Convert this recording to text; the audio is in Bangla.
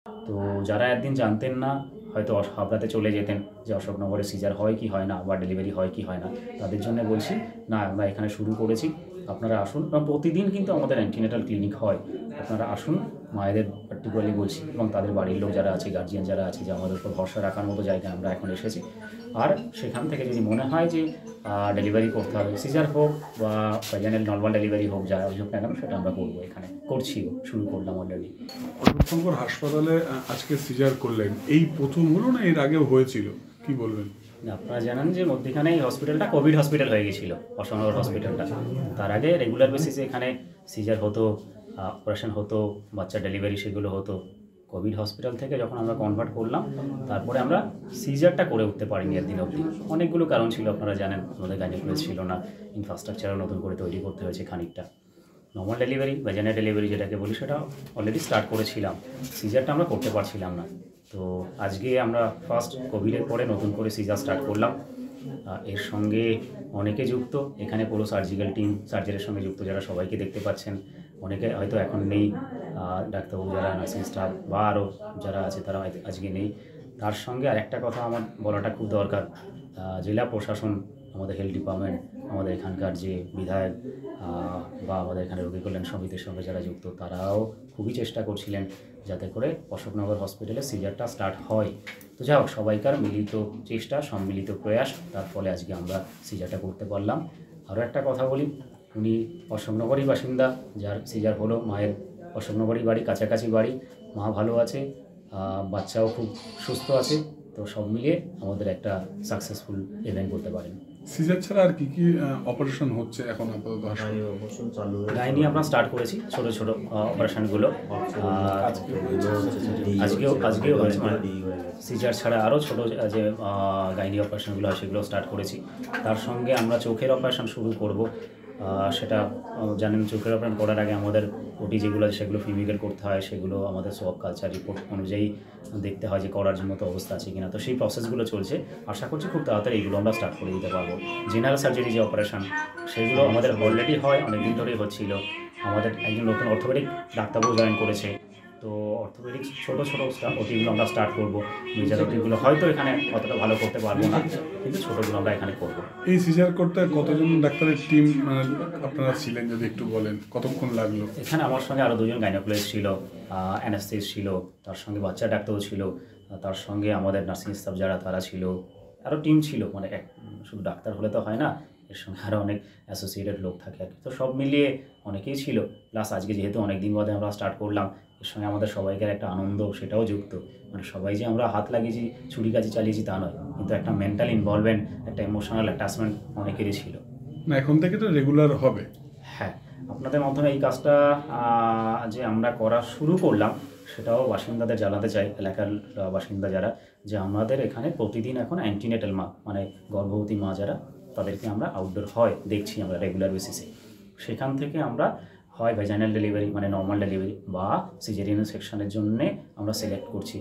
তো যারা একদিন জানতেন না, হয়তো হাবড়াতে চলে যেতেন যে অশোকনগরে সিজার হয় কি হয় না বা ডেলিভারি হয় কি হয় না, তাদের জন্য বলছি না, আমরা এখানে শুরু করেছি। আপনারা আসুন, এবং প্রতিদিন কিন্তু আমাদের অ্যান্টিনেটাল ক্লিনিক হয়। আপনারা আসুন, মায়েদের পার্টিকুলারলি বলছি, এবং তাদের বাড়ির লোক যারা আছে, গার্জিয়ান যারা আছে, যে আমাদের উপর ভরসা রাখার মতো জায়গায় আমরা এখন এসেছি। আর সেখান থেকে যদি মনে হয় যে ডেলিভারি করতে হবে, সিজার হোক বা ভ্যাজাইনাল নর্মাল ডেলিভারি হোক, যা হোক না কেন, সেটা আমরা করবো, এখানে করছিও, শুরু করলাম অলরেডি। অশোকনগর হাসপাতালে আজকে সিজার করলেন, এই প্রথম হলো না এর আগেও হয়েছিল, কি বলবেন? আপনারা জানেন যে মধ্যখানে এই হসপিটালটা কোভিড হসপিটাল হয়ে গেছিলো, অশোকনগর হসপিটালটা। তার আগে রেগুলার বেসিসে এখানে সিজার হতো, অপারেশন হতো, বাচ্চা ডেলিভারি সেগুলো হতো। কোভিড হসপিটাল থেকে যখন আমরা কনভার্ট করলাম, তারপরে আমরা সিজারটা করে উঠতে পারিনি একদিন অবধি। অনেকগুলো কারণ ছিল, আপনারা জানেন, আমাদের গাইনোকোলজ ছিল না, ইনফ্রাস্ট্রাকচারও নতুন করে তৈরি করতে হয়েছে খানিকটা। নর্মাল ডেলিভারি বা জেনারেল ডেলিভারি যেটাকে বলি, সেটা অলরেডি স্টার্ট করেছিলাম, সিজারটা আমরা করতে পারছিলাম না। তো আজকে আমরা ফার্স্ট কোভিডের পরে নতুন করে সিজার স্টার্ট করলাম। এর সঙ্গে অনেকে যুক্ত, এখানে পুরো সার্জিক্যাল টিম, সার্জারির সঙ্গে যুক্ত যারা, সবাইকে দেখতে পাচ্ছেন। অনেকে হয়তো এখন নেই, ডাক্তারবাবু যারা, নার্সিং স্টাফ বা আরও যারা আছে, তারা আজকে নেই। তার সঙ্গে আরেকটা কথা আমার বলাটা খুব দরকার, জেলা প্রশাসন, আমাদের হেলথ ডিপার্টমেন্ট, আমাদের এখানকার যে বিধায়ক বা আমাদের এখানে রোগী কল্যাণ সমিতির সঙ্গে যারা যুক্ত, তারাও খুবই চেষ্টা করছিলেন যাতে করে অশোকনগর হসপিটালে সিজারটা স্টার্ট হয়। তো যাই হোক, সবাইকার মিলিত চেষ্টা, সম্মিলিত প্রয়াস, তার ফলে আজকে আমরা সিজারটা করতে পারলাম। আরও একটা কথা বলি, উনি অশোকনগরই বাসিন্দা, যার সিজার হলো, মায়ের অশোকনগরই বাড়ি, কাছাকাছি বাড়ি, মা ভালো আছে, বাচ্চাও খুব সুস্থ আছে। তো সব মিলিয়ে আমাদের একটা সাকসেসফুল ইভেন্ট করতে পারেন। সিজার ছাড়া আর কি কি অপারেশন হচ্ছে এখন আপাতত হাসপাতালে? গাইনি আমরা স্টার্ট করেছি, ছোট ছোট অপারেশনগুলো। আজকেও হয়েছে, মানে সিজার ছাড়া আরও ছোটো যে গাইনি অপারেশনগুলো হয়, সেগুলো স্টার্ট করেছি। তার সঙ্গে আমরা চোখের অপারেশন শুরু করব। সেটা জানেন, চোখের অপারেশন করার আগে আমাদের ওটি যেগুলো আছে, সেগুলো ফিজিক্যাল করতে হয়, সেগুলো আমাদের সব কালচার রিপোর্ট অনুযায়ী দেখতে হয় যে করার মতো অবস্থা আছে কিনা। তো সেই প্রসেসগুলো চলছে, আশা করছি খুব তাড়াতাড়ি এগুলো আমরা স্টার্ট করে দিতে পারবো। জেনারেল সার্জারি যে অপারেশন, সেগুলো আমাদের অলরেডি হয়, অনেক দিন ধরেই হচ্ছিল। আমাদের একজন নতুন অর্থোপেডিক ডাক্তারবাবু জয়েন করেছে, তো অর্থোপেডিক্স ছোটো ছোটো ওটিগুলো আমরা স্টার্ট করবো। মেজর ওটিগুলো হয়তো এখানে অতটা ভালো করতে পারবো না, কিন্তু ছোটোগুলো আমরা এখানে করবো। এই সিজার করতে কতজন ডাক্তারের টিম আপনারা ছিলেন, যদি একটু বলেন, কতক্ষণ লাগলো? এখানে আমার সঙ্গে আরও দুজন গাইনোকোলজিস্ট ছিল, অ্যানাস্থেসিস্ট ছিল, তার সঙ্গে বাচ্চা ডাক্তারও ছিল, তার সঙ্গে আমাদের নার্সিং স্টাফ যারা, তারা ছিল, আরও টিম ছিল। মানে শুধু ডাক্তার হলে তো হয় না, এর সঙ্গে আরও অনেক অ্যাসোসিয়েটেড লোক থাকে আর কি। তো সব মিলিয়ে অনেকেই ছিল। প্লাস আজকে যেহেতু অনেক দিন বাদে আমরা স্টার্ট করলাম, এর সঙ্গে আমাদের সবাইকার একটা আনন্দ, সেটাও যুক্ত। মানে সবাই যে আমরা হাত লাগিয়েছি, ছুরি কাজে চালিয়েছি, তা নয়, কিন্তু একটা মেন্টাল ইনভলভমেন্ট, একটা ইমোশনাল অ্যাটাচমেন্ট অনেকেরই ছিল। না, এখন থেকে তো রেগুলার হবে। হ্যাঁ, আপনাদের মাধ্যমে এই কাজটা যে আমরা করা শুরু করলাম, সেটাও বাসিন্দাদের জানাতে চাই, এলাকার বাসিন্দা যারা, যে আমাদের এখানে প্রতিদিন এখন অ্যান্টিনেটাল মা, মানে গর্ভবতী মা যারা, তাদেরকে আমরা আউটডোর হয় দেখছি আমরা রেগুলার বেসিসে। সেখান থেকে আমরা হয় ভ্যাজাইনাল ডেলিভারি, মানে নর্মাল ডেলিভারি, বা সিজারিয়ান সেকশনের জন্যে আমরা সিলেক্ট করছি।